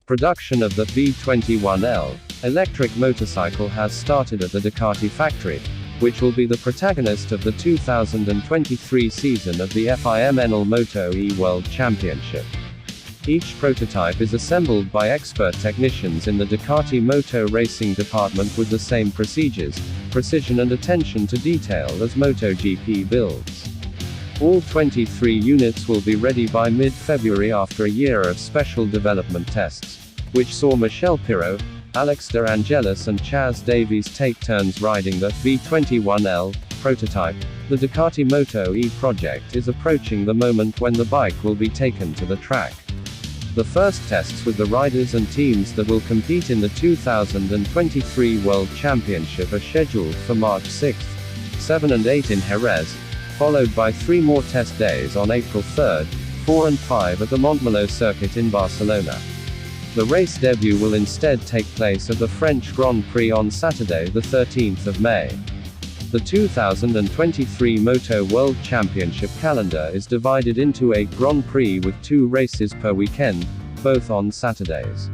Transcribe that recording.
Production of the V21L electric motorcycle has started at the Ducati factory, which will be the protagonist of the 2023 season of the FIMNL Moto E World Championship. Each prototype is assembled by expert technicians in the Ducati Moto Racing department with the same procedures, precision and attention to detail as MotoGP builds. All 23 units will be ready by mid-February after a year of special development tests, which saw Michel Pirot, Alex de Angelis and Chaz Davies take turns riding the V21L prototype. The Ducati Moto E project is approaching the moment when the bike will be taken to the track. The first tests with the riders and teams that will compete in the 2023 World Championship are scheduled for March 6, 7 and 8 in Jerez, followed by 3 more test days on April 3, 4 and 5 at the Montmeló circuit in Barcelona. The race debut will instead take place at the French Grand Prix on Saturday, the 13th of May. The 2023 Moto World Championship calendar is divided into 8 Grand Prix with 2 races per weekend, both on Saturdays.